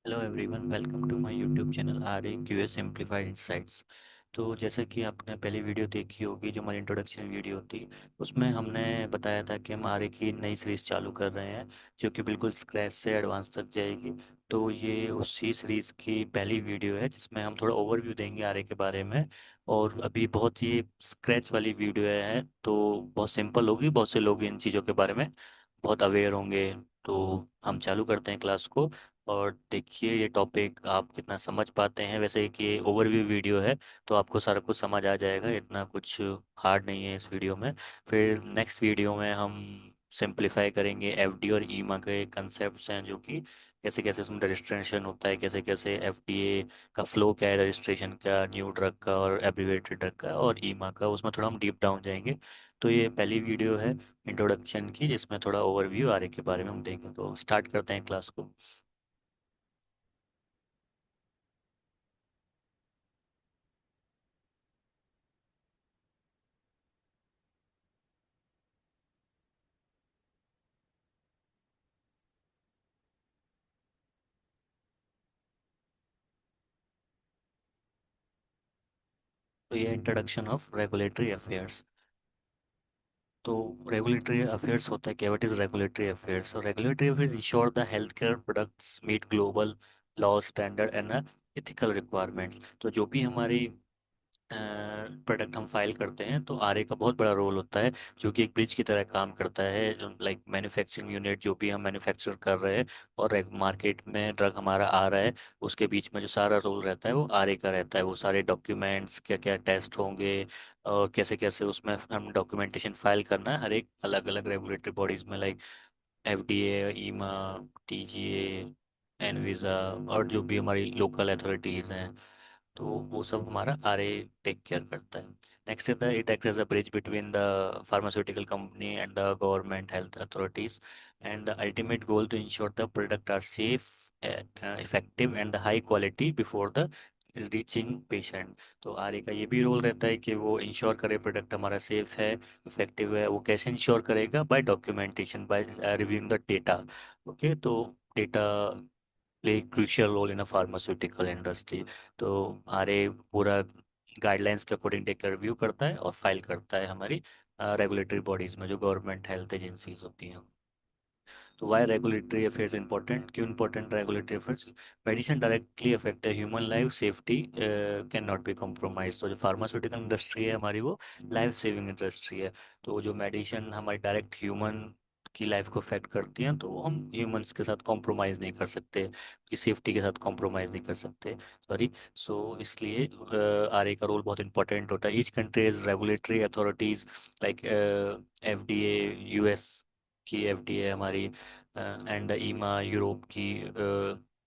Hello everyone, welcome to my YouTube channel R A Q S simplified insights. तो जैसा कि आपने पहली वीडियो देखी होगी जो हमारी इंट्रोडक्शन वीडियो थी, उसमें हमने बताया था कि हम आर ए की नई सीरीज़ चालू कर रहे हैं जो कि बिल्कुल स्क्रैच से एडवांस तक जाएगी। तो ये उसी सीरीज़ की पहली वीडियो है जिसमें हम थोड़ा ओवरव्यू देंगे आर ए के बारे में। और अभी बहुत ही स्क्रैच वाली वीडियो है तो बहुत सिंपल होगी, बहुत से लोग इन चीज़ों के बारे में बहुत अवेयर होंगे। तो हम चालू करते हैं क्लास को। और देखिए ये टॉपिक आप कितना समझ पाते हैं। वैसे कि ये ओवरव्यू वीडियो है तो आपको सारा कुछ समझ आ जाएगा, इतना कुछ हार्ड नहीं है इस वीडियो में। फिर नेक्स्ट वीडियो में हम सिंप्लीफाई करेंगे एफडी और ईमा के कंसेप्ट्स हैं, जो कि कैसे कैसे उसमें रजिस्ट्रेशन होता है, कैसे कैसे एफडीए का फ्लो क्या है, रजिस्ट्रेशन का, न्यू ड्रग का और एब्रीवेटेड ड्रग का, और ईमा का, उसमें थोड़ा हम डीप डाउन जाएंगे। तो ये पहली वीडियो है इंट्रोडक्शन की जिसमें थोड़ा ओवरव्यू आर के बारे में हम देंगे। तो स्टार्ट करते हैं क्लास को। तो ये इंट्रोडक्शन ऑफ रेगुलेटरी अफेयर्स। तो रेगुलेटरी अफेयर्स होता है क्या? What is regulatory affairs? और regulatory affairs ensure the health care products meet global law standard and ethical requirements. तो जो भी हमारी प्रोडक्ट हम फाइल करते हैं तो आरए का बहुत बड़ा रोल होता है, जो कि एक ब्रिज की तरह काम करता है। लाइक मैन्युफैक्चरिंग यूनिट जो भी हम मैन्युफैक्चर कर रहे हैं और एक मार्केट में ड्रग हमारा आ रहा है, उसके बीच में जो सारा रोल रहता है वो आरए का रहता है। वो सारे डॉक्यूमेंट्स क्या क्या टेस्ट होंगे और कैसे कैसे उसमें हम डॉक्यूमेंटेशन फाइल करना है हर एक अलग अलग रेगुलेटरी बॉडीज में, लाइक एफडीए, ईमा, टीजीए, एनवीजा, और जो भी हमारी लोकल अथॉरिटीज़ हैं। तो वो सब हमारा आरए टेक केयर करता है। Next is the it act as a bridge between the pharmaceutical company and the government health authorities and the ultimate goal to ensure the product are safe, effective and high quality before the reaching patient. तो RA का ये भी role रहता है कि वो ensure करे product हमारा सेफ है, इफेक्टिव है। वो कैसे इंश्योर करेगा? By documentation, by reviewing the data. Okay, तो data play crucial role in a pharmaceutical industry. तो आरए पूरा गाइडलाइंस के अकॉर्डिंग डेटा रिव्यू करता है और फाइल करता है हमारी रेगुलेटरी बॉडीज में, जो गवर्नमेंट हेल्थ एजेंसीज होती हैं। तो वाई रेगुलेटरी अफेयर्स इंपॉर्टेंट? क्यों important regulatory affairs? Medicine directly affect है human life, safety can not be compromise. तो जो फार्मास्यूटिकल इंडस्ट्री है हमारी, वो लाइफ सेविंग इंडस्ट्री है। तो जो मेडिसिन हमारी डायरेक्ट ह्यूमन की लाइफ को अफेक्ट करती हैं तो हम ह्यूमंस के साथ कॉम्प्रोमाइज़ नहीं कर सकते, की सेफ्टी के साथ कॉम्प्रोमाइज़ नहीं कर सकते, सॉरी। सो इसलिए आर ए का रोल बहुत इंपॉर्टेंट होता है। Each countries regulatory authorities, like FDA US की, एफडीए हमारी, एंड ईमा यूरोप की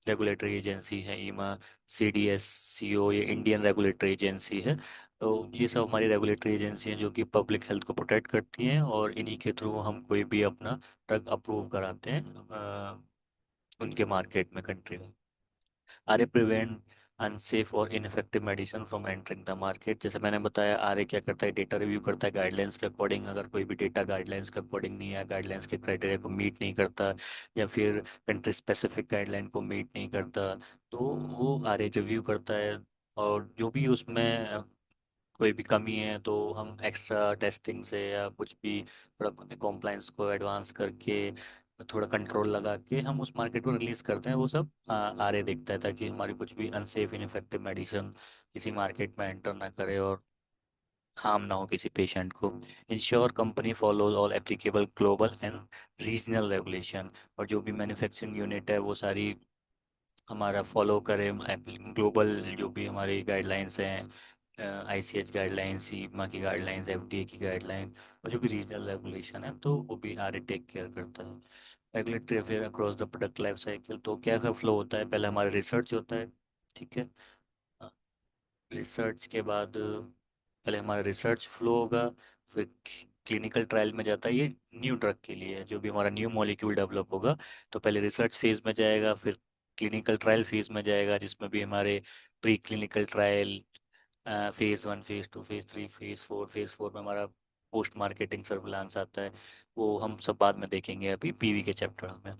रेगुलेटरी एजेंसी है। ईमा, सीडीएस, सीओ, ये इंडियन रेगुलेटरी एजेंसी है। तो ये सब हमारी रेगुलेटरी एजेंसी हैं जो कि पब्लिक हेल्थ को प्रोटेक्ट करती हैं, और इन्हीं के थ्रू हम कोई भी अपना ड्रग अप्रूव कराते हैं उनके मार्केट में, कंट्री में। आर ए प्रिवेंट अनसेफ और ineffective medicine from entering the market. जैसे मैंने बताया, आर ए क्या करता है? डेटा रिव्यू करता है गाइडलाइंस के अकॉर्डिंग। अगर कोई भी डेटा गाइडलाइंस के अकॉर्डिंग नहीं है, गाइडलाइंस के क्राइटेरिया को मीट नहीं करता, या फिर कंट्री स्पेसिफिक गाइडलाइन को मीट नहीं करता, तो वो आर ए रिव्यू करता है। और जो भी उसमें कोई भी कमी है तो हम एक्स्ट्रा टेस्टिंग से या कुछ भी थोड़ा कॉम्प्लाइंस को एडवांस करके, थोड़ा कंट्रोल लगा के हम उस मार्केट को रिलीज करते हैं। वो सब आरए देखता है, ताकि हमारी कुछ भी अनसेफ इनफेक्टिव मेडिसिन किसी मार्केट में एंटर ना करे और हार्म ना हो किसी पेशेंट को। Ensure company follows all applicable global and regional regulation. और जो भी मैन्युफैक्चरिंग यूनिट है वो सारी हमारा फॉलो करें ग्लोबल जो भी हमारी गाइडलाइंस हैं, आईसीएच गाइडलाइंस, सीमा की गाइडलाइंस, एफडीए की गाइडलाइन, और जो भी रीजनल रेगुलेशन है तो वो भी आर टेक केयर करता है। Regulatory affair across the product life cycle. तो क्या क्या फ्लो होता है? पहले हमारा रिसर्च होता है, ठीक है। रिसर्च के बाद पहले हमारा रिसर्च फ्लो होगा, फिर क्लिनिकल ट्रायल में जाता है। ये न्यू ड्रग के लिए है, जो भी हमारा न्यू मॉलिक्यूल डेवलप होगा। तो पहले रिसर्च फेज में जाएगा, फिर क्लिनिकल ट्रायल फेज में जाएगा, जिसमें भी हमारे pre clinical trial, phase one, phase two, phase three, phase four. Phase four में हमारा पोस्ट मार्केटिंग सर्विलांस आता है। वो हम सब बाद में देखेंगे, अभी पीवी के चैप्टर में।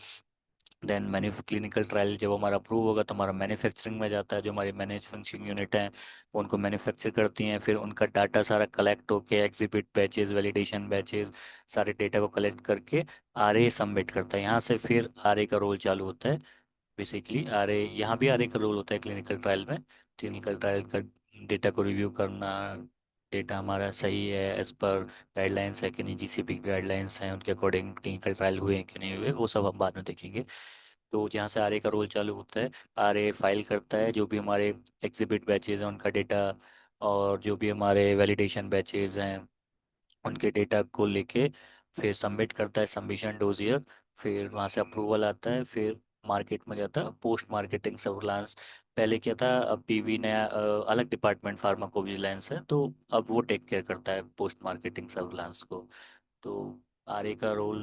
देन मैन्यु क्लिनिकल ट्रायल जब हमारा अप्रूव होगा तो हमारा मैन्युफैक्चरिंग में जाता है, जो हमारी मैन्युफैक्चरिंग यूनिट है वो उनको मैन्युफैक्चर करती हैं, फिर उनका डाटा सारा कलेक्ट होके एग्जिबिट बैचेस, वैलिडेशन बैचेस, सारे डेटा को कलेक्ट करके आरए सबमिट करता है। यहाँ से फिर आरए का रोल चालू होता है। बेसिकली आरए, यहाँ भी आरए का रोल होता है क्लिनिकल ट्रायल में। क्लिनिकल ट्रायल का डेटा को रिव्यू करना, डेटा हमारा सही है, एज पर गाइडलाइंस है कि नहीं, जीसीपी गाइडलाइंस हैं उनके अकॉर्डिंग क्लिनिकल ट्रायल हुए हैं कि नहीं हुए, वो सब हम बाद में देखेंगे। तो जहाँ से आरए का रोल चालू होता है, आरए फाइल करता है जो भी हमारे एग्जिबिट बैचेज हैं उनका डेटा, और जो भी हमारे वैलिडेशन बैचेज हैं उनके डेटा को लेके फिर सबमिट करता है, सबमिशन डोजियर। फिर वहाँ से अप्रूवल आता है, फिर मार्केट में जाता है पोस्ट मार्केटिंग सर्विलांस। पहले क्या था, अब पीवी नया अलग डिपार्टमेंट फार्माकोविजिलेंस है, तो अब वो टेक केयर करता है पोस्ट मार्केटिंग सर्विलांस को। तो आरए का रोल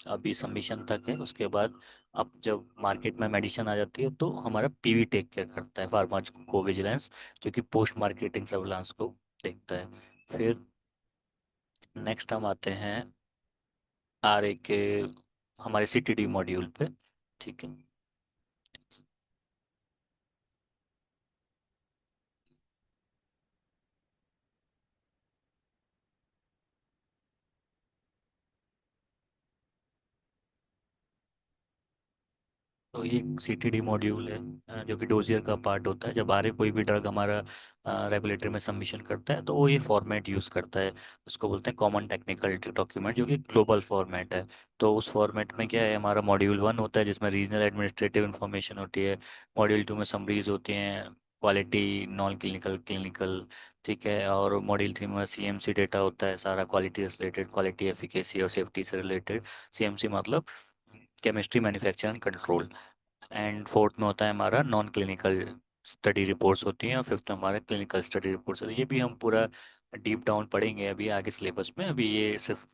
अभी सबमिशन तक है। उसके बाद अब जब मार्केट में मेडिसिन आ जाती है तो हमारा पीवी टेक केयर करता है, फार्माकोविजिलेंस, जो कि पोस्ट मार्केटिंग सर्विलांस को देखता है। फिर नेक्स्ट हम आते हैं आरए के हमारे सीटीडी मॉड्यूल पे। ठीक है। तो ये सीटीडी मॉड्यूल है, जो कि डोजियर का पार्ट होता है। जब आरए कोई भी ड्रग हमारा रेगुलेटरी में सबमिशन करता है तो वो ये फॉर्मेट यूज़ करता है, उसको बोलते हैं कॉमन टेक्निकल डॉक्यूमेंट, जो कि ग्लोबल फॉर्मेट है। तो उस फॉर्मेट में क्या है, हमारा मॉड्यूल 1 होता है जिसमें रीजनल एडमिनिस्ट्रेटिव इन्फॉर्मेशन होती है। मॉड्यूल 2 में समरीज होती हैं, क्वालिटी, नॉन क्लिनिकल, क्लिनिकल। ठीक है। और मॉड्यूल 3 में सीएमसी डेटा होता है, सारा क्वालिटी से रिलेटेड, क्वालिटी एफिकेसी और सेफ्टी से रिलेटेड। सीएमसी मतलब chemistry, manufacture and control. And fourth में होता है हमारा नॉन क्लिनिकल स्टडी रिपोर्ट्स होती हैं, और फिफ्थ में हमारा क्लिनिकल स्टडी रिपोर्ट्स होती है। ये भी हम पूरा डीप डाउन पढ़ेंगे अभी आगे सिलेबस में, अभी ये सिर्फ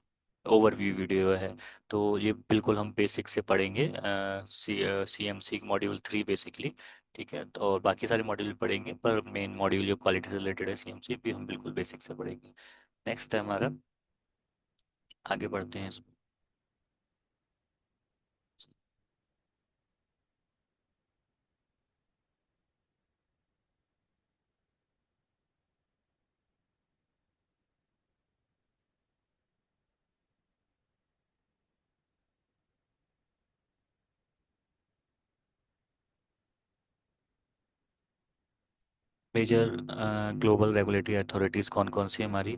ओवरव्यू वीडियो है। तो ये बिल्कुल हम बेसिक से पढ़ेंगे, C M C module 3 basically. ठीक है। तो और बाकी सारे मॉड्यूल पढ़ेंगे, पर मेन मॉड्यूल जो क्वालिटी से रिलेटेड है, सी एम सी, भी हम बिल्कुल बेसिक से पढ़ेंगे। नेक्स्ट है हमारा, आगे बढ़ते हैं इसमें। मेजर ग्लोबल रेगुलेटरी अथॉरिटीज़ कौन कौन सी है हमारी?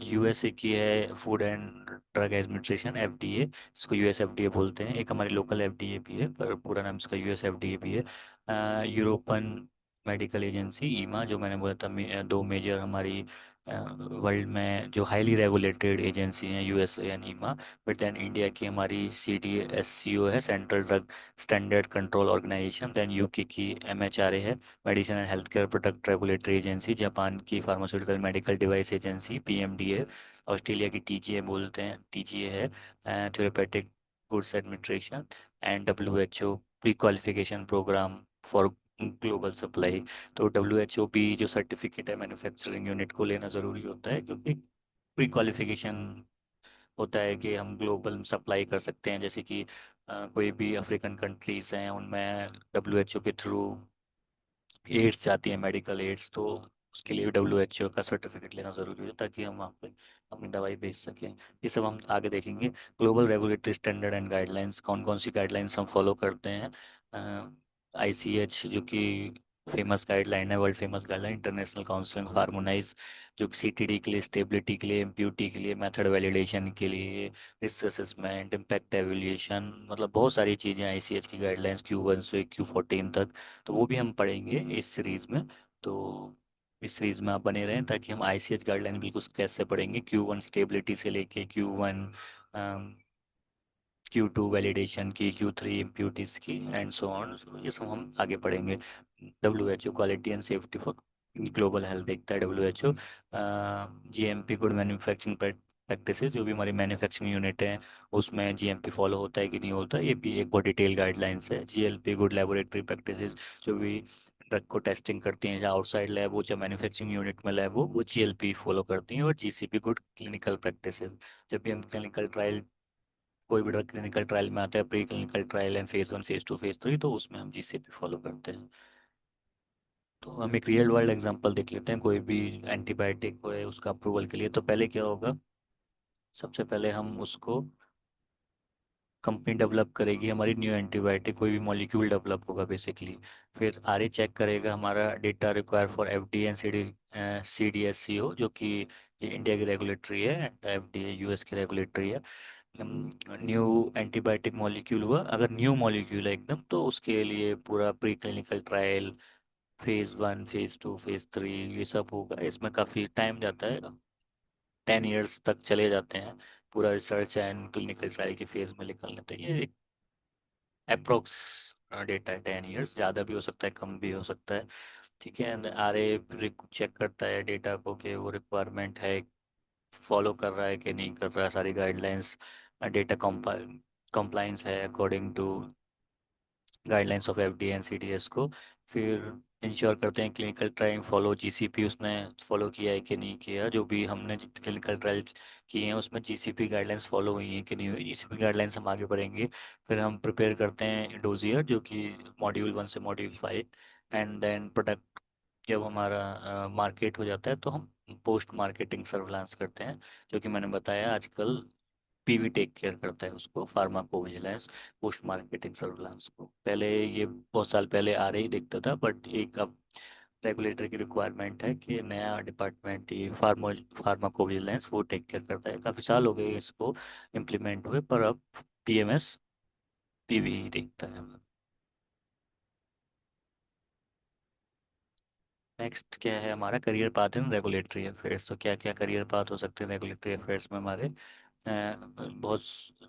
यूएसए की है food and drug administration, FDA, जिसको यूएस एफडीए बोलते हैं। एक हमारी लोकल एफडीए भी है, पर पूरा नाम इसका यूएस एफडीए भी है। यूरोपन मेडिकल एजेंसी, ईमा, जो मैंने बोला था, दो मेजर हमारी वर्ल्ड में जो हाईली रेगुलेटेड एजेंसी हैं, USA and EMA. But then India की हमारी C D S C O है, central drug standard control organisation. Then UK की एमएचआरए है, medicine and health care product regulatory agency. Japan की pharmaceutical medical device agency, PMDA. Australia की TGA बोलते हैं, TGA है, therapeutic goods administration. And WHO, pre qualification programme for global supply. तो WHO भी जो सर्टिफिकेट है मैन्युफैक्चरिंग यूनिट को लेना ज़रूरी होता है, क्योंकि प्री क्वालिफिकेशन होता है कि हम ग्लोबल सप्लाई कर सकते हैं। जैसे कि कोई भी अफ्रीकन कंट्रीज हैं उनमें डब्ल्यूएचओ के थ्रू एड्स जाती है, मेडिकल एड्स, तो उसके लिए डब्ल्यूएचओ का सर्टिफिकेट लेना ज़रूरी है ताकि हम वहाँ पे अपनी दवाई भेज सकें। ये सब हम आगे देखेंगे। Global regulatory standard and guidelines, कौन कौन सी गाइडलाइंस हम फॉलो करते हैं? आईसीएच, जो कि फेमस गाइडलाइन है, world famous guideline, international council harmonise, जो कि सीटीडी के लिए, स्टेबिलिटी के लिए, इम्प्यूटी के लिए, मेथड वैलिडेशन के लिए, रिस्क असेसमेंट, इम्पैक्ट एवेल्यूएशन, मतलब बहुत सारी चीज़ें आईसीएच की गाइडलाइंस, Q1 से Q14 तक। तो वो भी हम पढ़ेंगे इस सीरीज़ में। तो इस सीरीज़ में आप बने रहें ताकि हम आईसीएच गाइडलाइन बिल्कुल कैसे पढ़ेंगे, Q1 स्टेबिलिटी से लेके Q1, Q2 वैलिडेशन की, Q3 इम्प्यूटीज की, एंड सो ऑन। ये सब हम आगे पढ़ेंगे। W H O quality and safety for global health देखता है। W H O GMP, good manufacturing practices, जो भी हमारी मैन्युफैक्चरिंग यूनिट है उसमें जीएमपी फॉलो होता है कि नहीं होता, ये भी एक बहुत डिटेल गाइडलाइंस है। जीएलपी, गुड लेबोरेटरी प्रैक्टिसेस, जो भी ड्रग को टेस्टिंग करती हैं, या आउटसाइड लैब हो चाहे मैन्युफैक्चरिंग यूनिट में लैब हो, वो जीएलपी फॉलो करती हैं। और जीसीपी, गुड क्लिनिकल प्रैक्टिसेस, जब भी हम क्लिनिकल ट्रायल कोई भी ड्रग क्लिनिकल ट्रायल में आता है, pre clinical trial and phase 1 phase 2 phase 3, तो उसमें हम जीसीपी फॉलो करते हैं। तो हम एक रियल वर्ल्ड एग्जांपल देख लेते हैं। कोई भी एंटीबायोटिक है उसका अप्रूवल के लिए, तो पहले क्या होगा, सबसे पहले हम उसको, कंपनी डेवलप करेगी हमारी न्यू एंटीबायोटिक, कोई भी मॉलिक्यूल डेवलप होगा बेसिकली। फिर आरए चेक करेगा हमारा data require for FDA and CDSCO, जो कि ये इंडिया की रेगुलेटरी है, एंड एफडीए यूएस की रेगुलेटरी है। न्यू एंटीबायोटिक मॉलिक्यूल हुआ, अगर न्यू मॉलिक्यूल है एकदम, तो उसके लिए पूरा pre clinical trial, phase 1 phase 2 phase 3 ये सब होगा। इसमें काफ़ी टाइम जाता है, 10 ईयर्स तक चले जाते हैं पूरा रिसर्च एंड क्लिनिकल ट्रायल के फेज में निकलने तक। ये एक अप्रोक्स डेटा है, 10 ईयर्स, ज़्यादा भी हो सकता है कम भी हो सकता है। ठीक है, आर ए चेक करता है डेटा को कि वो रिक्वायरमेंट है, फॉलो कर रहा है कि नहीं कर रहा है सारी गाइडलाइंस, डेटा कंप्लाइंस है according to guidelines of FDA and CDS को। फिर इंश्योर करते हैं क्लिनिकल ट्रायल फॉलो, जीसीपी उसने फॉलो किया है कि नहीं किया, जो भी हमने क्लिनिकल ट्रायल किए हैं उसमें जीसीपी गाइडलाइंस फॉलो हुई हैं कि नहीं हुई, जीसीपी गाइडलाइंस हम आगे बढ़ेंगे। फिर हम प्रिपेयर करते हैं डोजियर, जो कि मॉड्यूल 1 से मॉड्यूल 5। एंड देन प्रोडक्ट जब हमारा मार्केट हो जाता है, तो हम पोस्ट मार्केटिंग सर्विलांस करते हैं, जो कि मैंने बताया आजकल पीवी टेक केयर करता है उसको, फार्माकोविजिलेंस पोस्ट मार्केटिंग सर्विलांस को। पहले ये बहुत साल पहले आ रही दिखता था, बट एक अब रेगुलेटर की रिक्वायरमेंट है कि नया डिपार्टमेंट ये फार्माकोविजिलेंस वो टेक केयर करता है। काफ़ी साल हो गए इसको इम्प्लीमेंट हुए, पर अब पीएमएस पीवी ही देखता है। नेक्स्ट क्या है हमारा करियर पाथ इन रेगुलेटरी अफेयर्स। तो क्या क्या करियर पाथ हो सकते हैं रेगुलेटरी अफेयर्स में हमारे। बहुत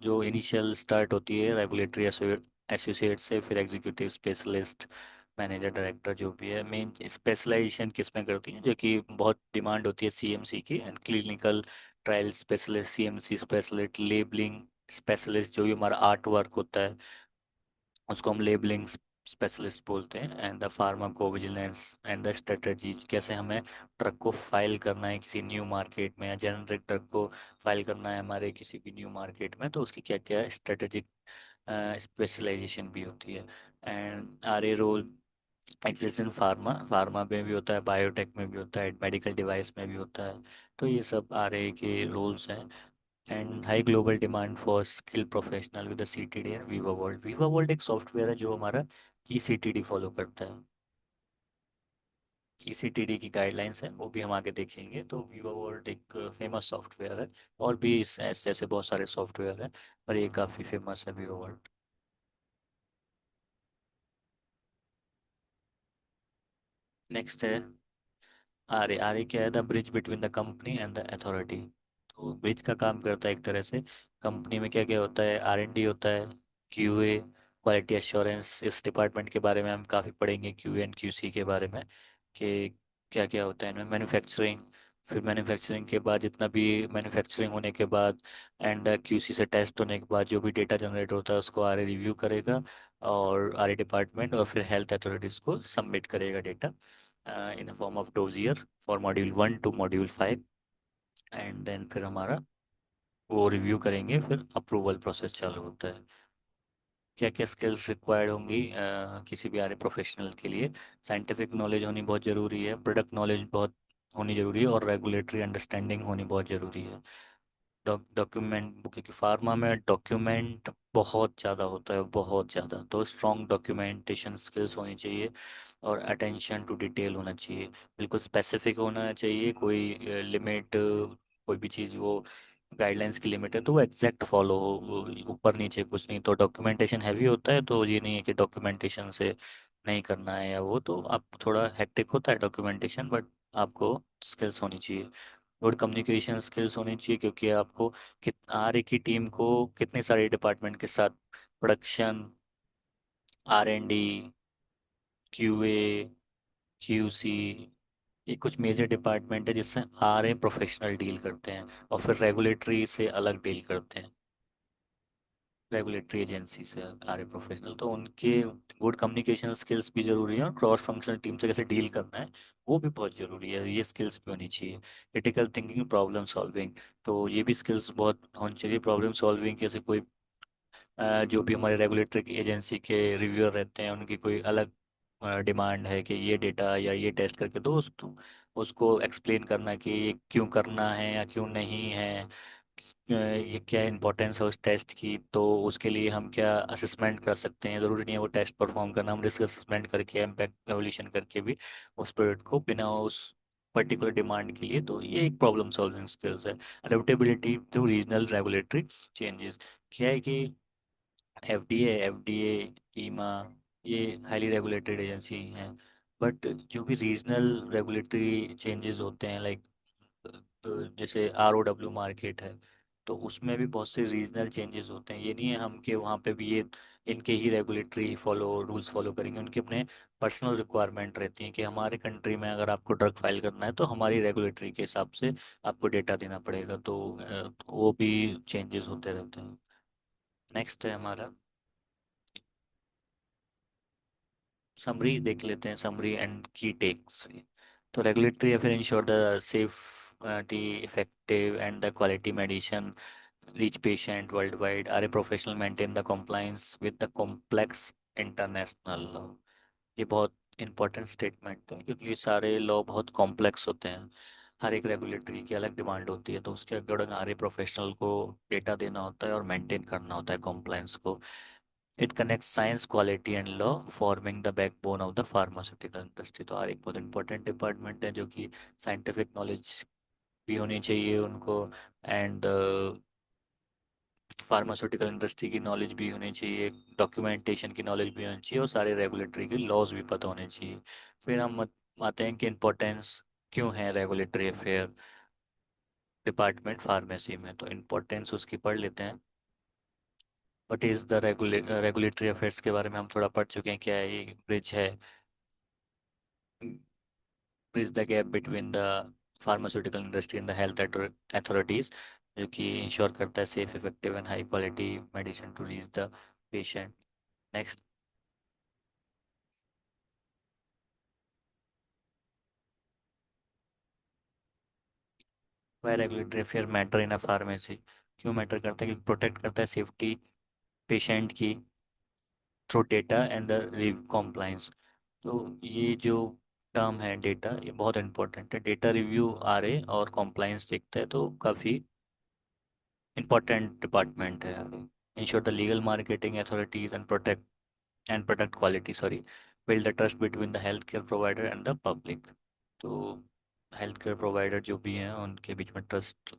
जो इनिशियल स्टार्ट होती है रेगुलेटरी एसोसिएट से, फिर एग्जीक्यूटिव स्पेशलिस्ट, मैनेजर डायरेक्टर, जो भी है। मेन स्पेशलाइजेशन किस में करती हैं, जो कि बहुत डिमांड होती है सीएमसी की, and clinical trial specialist, CMC specialist, labelling specialist, जो भी हमारा आर्ट वर्क होता है उसको हम लेबलिंग स्पेशलिस्ट बोलते हैं। And the pharmacovigilance and the strategy, कैसे हमें ड्रग को फाइल करना है किसी न्यू मार्केट में, या जेनरिक ड्रग को फाइल करना है हमारे किसी भी न्यू मार्केट में, तो उसकी क्या क्या स्ट्रेटेजिक स्पेशलाइजेशन भी होती है। And R A role exist in pharma, pharma में भी होता है, बायोटेक में भी होता है, मेडिकल डिवाइस में भी होता है। तो ये सब आर ए के रोल्स हैं। And high global demand for skill professional with C T D and Veeva World. Veeva World एक सॉफ्टवेयर है जो हमारा E C T D follow करता है। ई सी टी डी की गाइडलाइंस है, वो भी हम आगे देखेंगे। तो वीवा वर्ल्ड एक फेमस सॉफ्टवेयर है, और भी इस ऐसे बहुत सारे सॉफ्टवेयर हैं, पर ये काफ़ी फेमस है वीवा वर्ल्ड। नेक्स्ट है आर ए। आर ए क्या है, the bridge between the company and the authority. तो ब्रिज का काम करता है एक तरह से। कंपनी में क्या क्या होता है, आर एन डी होता है, क्यू ए क्वालिटी एश्योरेंस, इस डिपार्टमेंट के बारे में हम काफ़ी पढ़ेंगे, क्यू एंड क्यू सी के बारे में, कि क्या क्या होता है इनमें। मैन्युफैक्चरिंग, फिर मैन्युफैक्चरिंग के बाद जितना भी मैन्युफैक्चरिंग होने के बाद एंड क्यू सी से टेस्ट होने के बाद जो भी डेटा जनरेट होता है उसको आर ए रिव्यू करेगा, और आर ए डिपार्टमेंट, और फिर हेल्थ अथॉरिटीज़ को सबमिट करेगा data in the form of dossier for module 1 to module 5। And then फिर हमारा वो रिव्यू करेंगे, फिर अप्रूवल प्रोसेस चालू होता है। क्या क्या स्किल्स रिक्वायर्ड होंगी किसी भी आर प्रोफेशनल के लिए। साइंटिफिक नॉलेज होनी बहुत ज़रूरी है, प्रोडक्ट नॉलेज बहुत होनी ज़रूरी है, और रेगुलेटरी अंडरस्टैंडिंग होनी बहुत ज़रूरी है। डॉक्यूमेंट, क्योंकि फार्मा में डॉक्यूमेंट बहुत ज़्यादा होता है, बहुत ज़्यादा, तो स्ट्रॉन्ग डॉक्यूमेंटेशन स्किल्स होनी चाहिए, और अटेंशन टू डिटेल होना चाहिए। बिल्कुल स्पेसिफिक होना चाहिए, कोई लिमिट, कोई भी चीज़ वो गाइडलाइंस की लिमिट है तो वो एग्जैक्ट फॉलो हो, वो ऊपर नीचे कुछ नहीं। तो डॉक्यूमेंटेशन हैवी होता है, तो ये नहीं है कि डॉक्यूमेंटेशन से नहीं करना है या वो, तो आप थोड़ा हेक्टिक होता है डॉक्यूमेंटेशन, बट आपको स्किल्स होनी चाहिए। गुड कम्युनिकेशन स्किल्स होनी चाहिए, क्योंकि आपको आर ए की टीम को कितने सारे डिपार्टमेंट के साथ, production, R and D, Q A, Q C, ये कुछ मेजर डिपार्टमेंट है जिससे आर ए प्रोफेशनल डील करते हैं, और फिर रेगुलेटरी से अलग डील करते हैं, रेगुलेटरी एजेंसी से आर ए प्रोफेशनल। तो उनके गुड कम्युनिकेशन स्किल्स भी जरूरी है, और क्रॉस फंक्शनल टीम से कैसे डील करना है वो भी बहुत ज़रूरी है, ये स्किल्स भी होनी चाहिए। क्रिटिकल थिंकिंग, प्रॉब्लम सॉल्विंग, तो ये भी स्किल्स बहुत होनी चाहिए। प्रॉब्लम सॉल्विंग, कैसे कोई जो भी हमारे रेगुलेटरी एजेंसी के रिव्यूअर रहते हैं उनकी कोई अलग डिमांड है कि ये डेटा या ये टेस्ट करके दो, उसको एक्सप्लेन करना कि ये क्यों करना है या क्यों नहीं है, ये क्या इंपॉर्टेंस है उस टेस्ट की, तो उसके लिए हम क्या असेसमेंट कर सकते हैं। ज़रूरी नहीं है वो टेस्ट परफॉर्म करना, हम रिस्क असेसमेंट करके इम्पैक्ट एवोल्यूशन करके भी उस प्रोडक्ट को बिना उस पर्टिकुलर डिमांड के लिए, तो ये एक प्रॉब्लम सॉल्विंग स्किल्स है। Adaptability to regional regulatory changes, क्या है कि एफडीए, ईमा, ये हाईली रेगुलेटेड एजेंसी हैं, बट जो भी रीजनल रेगुलेटरी चेंजेस होते हैं, लाइक जैसे आरओडब्ल्यू मार्केट है, तो उसमें भी बहुत से रीजनल चेंजेस होते हैं। ये नहीं है हम कि वहाँ पे भी ये इनके ही रेगुलेटरी फॉलो रूल्स फॉलो करेंगे, उनके अपने पर्सनल रिक्वायरमेंट रहती हैं कि हमारे कंट्री में अगर आपको ड्रग फाइल करना है तो हमारी रेगुलेटरी के हिसाब से आपको डेटा देना पड़ेगा, तो वो भी चेंजेस होते रहते हैं। नेक्स्ट है हमारा समरी, देख लेते हैं समरी एंड की टेक्स। तो regulatory affair ensure the safety, effective and the quality medicine reach patient worldwide, are a professional, maintain the compliance with the complex international law। ये बहुत इंपॉर्टेंट स्टेटमेंट है क्योंकि ये सारे लॉ बहुत कॉम्प्लेक्स होते हैं, हर एक रेगुलेटरी की अलग डिमांड होती है, तो उसके अकॉर्डिंग हर एक प्रोफेशनल को डेटा देना होता है और मेंटेन करना होता है कॉम्प्लायंस को। It connect science, quality and law, forming the backbone of the pharmaceutical industry. तो हर एक बहुत इंपॉर्टेंट डिपार्टमेंट है जो कि साइंटिफिक नॉलेज भी होनी चाहिए उनको, एंड फार्मास्यूटिकल इंडस्ट्री की नॉलेज भी होनी चाहिए, डॉक्यूमेंटेशन की नॉलेज भी होनी चाहिए और सारे रेगुलेटरी के लॉज भी पता होने चाहिए। फिर हम आते हैं कि इम्पोर्टेंस क्यों है रेगुलेटरी अफेयर डिपार्टमेंट फार्मेसी में, तो इम्पोर्टेंस उसकी पढ़ लेते हैं। What is the regulatory affairs के बारे में हम थोड़ा पढ़ चुके हैं, क्या है ये ब्रिज है, bridge the gap between the pharmaceutical industry and the health authorities, जो कि इंश्योर करता है safe, effective and high quality medicine to reach the patient. Next, वह regulatory affair matter in a pharmacy, क्यों मैटर करता है? क्योंकि प्रोटेक्ट करता है सेफ्टी पेशेंट की through data and the compliance. तो ये जो टर्म है डेटा, ये बहुत इंपॉर्टेंट है। डेटा रिव्यू आरए और कॉम्प्लाइंस देखता है, तो काफ़ी इंपॉर्टेंट डिपार्टमेंट है। Ensure the legal marketing authorities and product quality, sorry, build the trust between the health care provider and the public. तो हेल्थ केयर प्रोवाइडर जो भी हैं उनके बीच में ट्रस्ट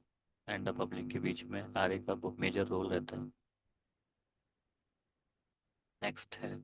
एंड द पब्लिक के बीच में आरए का बहुत मेजर रोल रहता है। नेक्स्ट है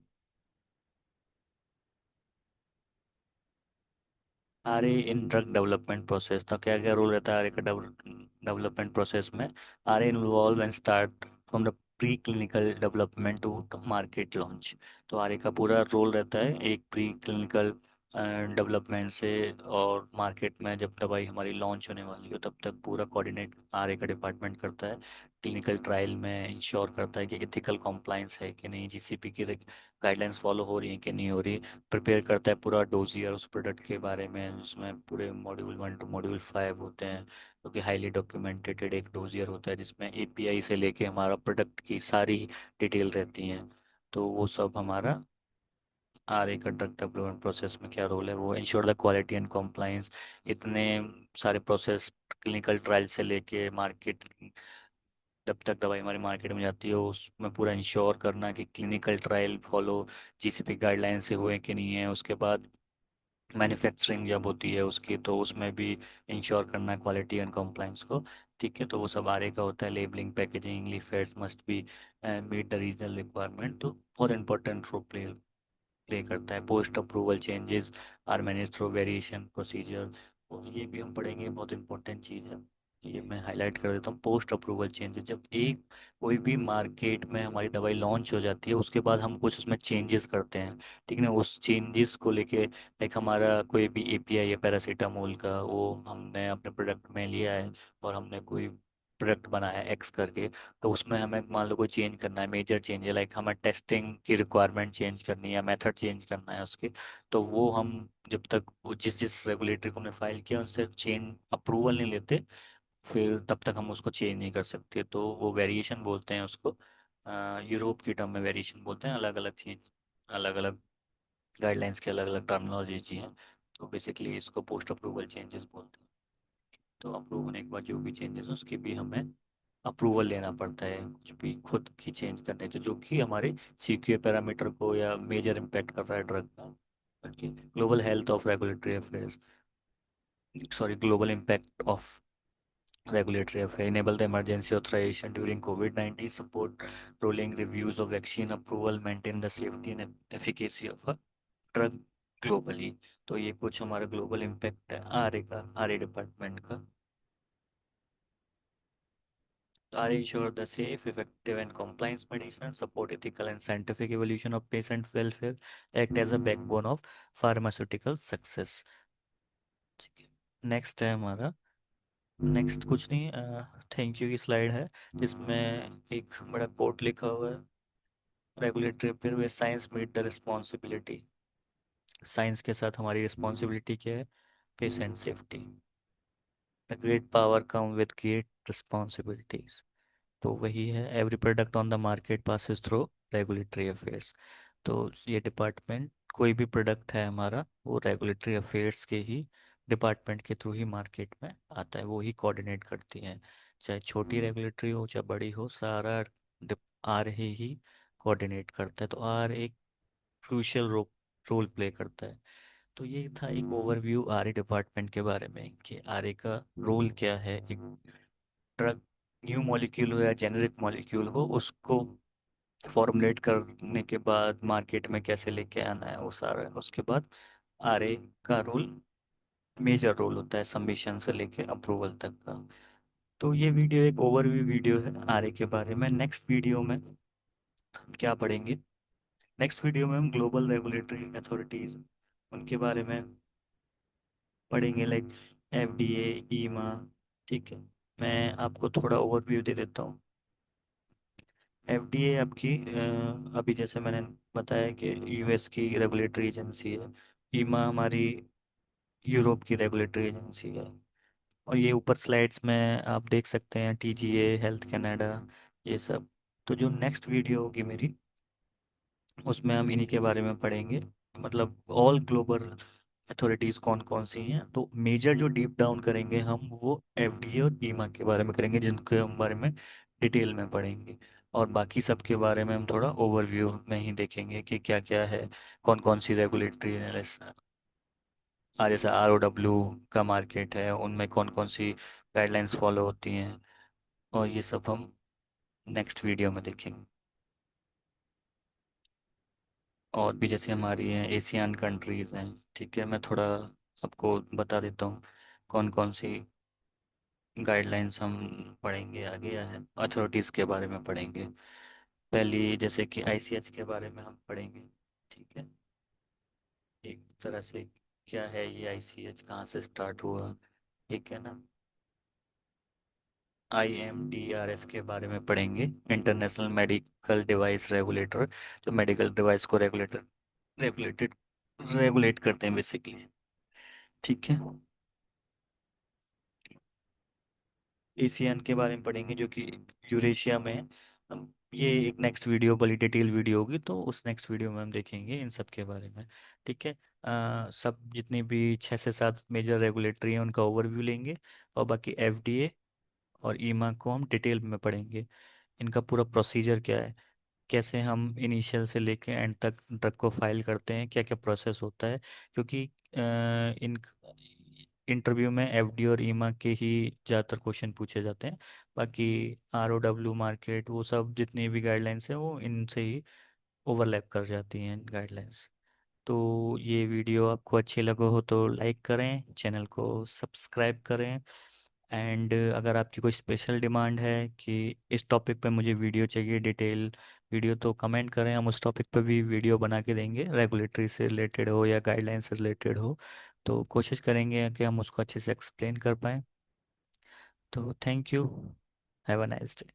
RA in drug development process. तो क्या क्या रोल रहता है आरए का डेवलपमेंट प्रोसेस में? RA involve and start from the pre clinical development to market launch. तो आरए का पूरा रोल रहता है एक प्री क्लिनिकल डेवलपमेंट से, और मार्केट में जब दवाई हमारी लॉन्च होने वाली हो तब तक पूरा कोऑर्डिनेट आरए का डिपार्टमेंट करता है। क्लिनिकल ट्रायल में इंश्योर करता है कि एथिकल कॉम्प्लाइंस है कि नहीं, जीसीपी की गाइडलाइंस फॉलो हो रही हैं कि नहीं हो रही। प्रिपेयर करता है पूरा डोजियर उस प्रोडक्ट के बारे में, जिसमें पूरे मॉड्यूल 1 टू मॉड्यूल 5 होते हैं, जो कि हाईली डॉक्यूमेंटेड एक डोजियर होता है जिसमें एपीआई से लेके हमारा प्रोडक्ट की सारी डिटेल रहती हैं। तो वो सब हमारा आर का ड्रग डेवलपमेंट प्रोसेस में क्या रोल है, वो ensure the quality and compliance. इतने सारे प्रोसेस, क्लिनिकल ट्रायल से लेके मार्केट, जब तक दवाई हमारी मार्केट में जाती है उसमें पूरा इंश्योर करना कि clinical trial follow GCP guideline से हुए कि नहीं है। उसके बाद मैन्युफैक्चरिंग जब होती है उसकी, तो उसमें भी इंश्योर करना क्वालिटी एंड कंप्लाइंस को। ठीक है, तो वो सब आरे का होता है। Labelling, packaging, leaflets must be meet the regional requirement, तो बहुत इंपॉर्टेंट रोल प्ले करता है। Post approval changes are manage through variation procedure, और ये भी हम पढ़ेंगे, बहुत इंपॉर्टेंट चीज़ है। ये मैं हाईलाइट कर देता हूँ। पोस्ट अप्रूवल चेंजेस, जब एक कोई भी मार्केट में हमारी दवाई लॉन्च हो जाती है उसके बाद हम कुछ उसमें चेंजेस करते हैं, ठीक है ना, उस चेंजेस को लेके, लाइक हमारा कोई भी एपीआई है पैरासीटामोल का, वो हमने अपने प्रोडक्ट में लिया है और हमने कोई प्रोडक्ट बनाया है एक्स करके, तो उसमें हमें मान लो कोई चेंज करना है, मेजर चेंज है, लाइक हमें टेस्टिंग की रिक्वायरमेंट चेंज करनी है, मेथड चेंज करना है उसके, तो वो हम जब तक वो जिस जिस रेगुलेटरी को हमने फाइल किया उनसे चेंज अप्रूवल नहीं लेते, फिर तब तक हम उसको चेंज नहीं कर सकते, तो वो वेरिएशन बोलते हैं उसको। यूरोप की टर्म में वेरिएशन बोलते हैं, अलग अलग चीज़, अलग अलग गाइडलाइंस के अलग अलग टर्मिनोलॉजी हैं। तो बेसिकली इसको पोस्ट अप्रूवल चेंजेस बोलते हैं। तो अप्रूव होने के बाद जो भी चेंजेस है उसकी भी हमें अप्रूवल लेना पड़ता है, कुछ भी खुद की चेंज करने से जो कि हमारे सीक्यू पैरामीटर को या मेजर इम्पैक्ट कर रहा है ड्रग का। Global health of regulatory affairs, sorry, global impact of regulatory affair, enable the emergency authorization during COVID-19, support rolling reviews of vaccine approval, maintain the safety and efficacy of a drug globally। तो ये कुछ हमारा global impact है R A का, R A department का। R ensure the safe, effective and compliance medicine, support ethical and scientific evolution of patient welfare, act as a backbone of pharmaceutical success। ठीक है, next है हमारा, next कुछ नहीं, thank you की slide है जिसमें एक बड़ा कोट लिखा हुआ है, रेगुलेटरी अफेयर में science meet the responsibility. Science के साथ हमारी रिस्पॉन्सिबिलिटी क्या है? Patient safety. The great power come with great responsibilities. तो वही है, every product on the market passes through regulatory affairs. तो ये डिपार्टमेंट, कोई भी प्रोडक्ट है हमारा वो रेगुलेटरी अफेयर्स के ही डिपार्टमेंट के थ्रू ही मार्केट में आता है, वो ही कोऑर्डिनेट करती हैं। चाहे छोटी रेगुलेटरी हो चाहे बड़ी हो, सारा आर ही कोऑर्डिनेट करता है। तो आर एक क्रूशियल रोल प्ले करता है। तो ये था एक ओवरव्यू आर ए डिपार्टमेंट के बारे में कि आर ए का रोल क्या है। एक ड्रग, न्यू मॉलिक्यूल हो या जेनेरिक मॉलिक्यूल हो, उसको फॉर्मुलेट करने के बाद मार्केट में कैसे लेके आना है वो सारा, उसके बाद आरए का रोल, मेजर रोल होता है सबमिशन से लेके अप्रूवल तक का। तो ये वीडियो एक ओवरव्यू वीडियो है आरए के बारे में। नेक्स्ट वीडियो में हम क्या पढ़ेंगे? नेक्स्ट वीडियो में हम ग्लोबल रेगुलेटरी अथॉरिटीज, उनके बारे में पढ़ेंगे, लाइक एफडीए, ईमा। ठीक है, मैं आपको थोड़ा ओवरव्यू दे देता हूँ। एफडीए आपकी अभी जैसे मैंने बताया कि यूएस की रेगुलेटरी एजेंसी है। ईमा हमारी यूरोप की रेगुलेटरी एजेंसी है। और ये ऊपर स्लाइड्स में आप देख सकते हैं, टीजीए, हेल्थ कनाडा, ये सब। तो जो नेक्स्ट वीडियो होगी मेरी, उसमें हम इन्हीं के बारे में पढ़ेंगे, मतलब ऑल ग्लोबल अथॉरिटीज़ कौन कौन सी हैं। तो मेजर जो डीप डाउन करेंगे हम वो एफडीए और ईमा के बारे में करेंगे, जिनके हम बारे में डिटेल में पढ़ेंगे। और बाकी सब के बारे में हम थोड़ा ओवरव्यू में ही देखेंगे कि क्या क्या है, कौन कौन सी रेगुलेटरी जैसे आरओडब्ल्यू का मार्केट है, उनमें कौन कौन सी गाइडलाइंस फॉलो होती हैं। और ये सब हम नेक्स्ट वीडियो में देखेंगे। और भी जैसे हमारी हैं एशियन कंट्रीज़ हैं। ठीक है, मैं थोड़ा आपको बता देता हूँ कौन कौन सी गाइडलाइंस हम पढ़ेंगे आगे, या है अथॉरिटीज़ के बारे में पढ़ेंगे। पहली जैसे कि आईसीएच के बारे में हम पढ़ेंगे। ठीक है, एक तरह से क्या है ये आईसीएच, कहाँ से स्टार्ट हुआ, ठीक है ना। आईएमडीआरएफ के बारे में पढ़ेंगे, इंटरनेशनल मेडिकल डिवाइस रेगुलेटर, जो मेडिकल डिवाइस को रेगुलेटेड रेगुलेट करते हैं बेसिकली। ठीक है, एशियन के बारे में पढ़ेंगे जो कि यूरेशिया में है। ये एक नेक्स्ट वीडियो बड़ी डिटेल वीडियो होगी, तो उस नेक्स्ट वीडियो में हम देखेंगे इन सब के बारे में। ठीक है, सब जितनी भी 6 से 7 मेजर रेगुलेटरी हैं उनका ओवरव्यू लेंगे। और बाकी एफडीए और ईमा को हम डिटेल में पढ़ेंगे, इनका पूरा प्रोसीजर क्या है, कैसे हम इनिशियल से लेके एंड तक ड्रग को फाइल करते हैं, क्या क्या प्रोसेस होता है। क्योंकि इन इंटरव्यू में एफडी और ईमा के ही ज़्यादातर क्वेश्चन पूछे जाते हैं। बाकी आरओडब्ल्यू मार्केट, वो सब जितनी भी गाइडलाइंस हैं वो इनसे ही ओवरलैप कर जाती हैं गाइडलाइंस। तो ये वीडियो आपको अच्छी लगा हो तो लाइक करें, चैनल को सब्सक्राइब करें। एंड अगर आपकी कोई स्पेशल डिमांड है कि इस टॉपिक पे मुझे वीडियो चाहिए, डिटेल वीडियो, तो कमेंट करें, हम उस टॉपिक पे भी वीडियो बना के देंगे, रेगुलेटरी से रिलेटेड हो या गाइडलाइन से रिलेटेड हो। तो कोशिश करेंगे कि हम उसको अच्छे से एक्सप्लेन कर पाएँ। तो thank you, have a nice day.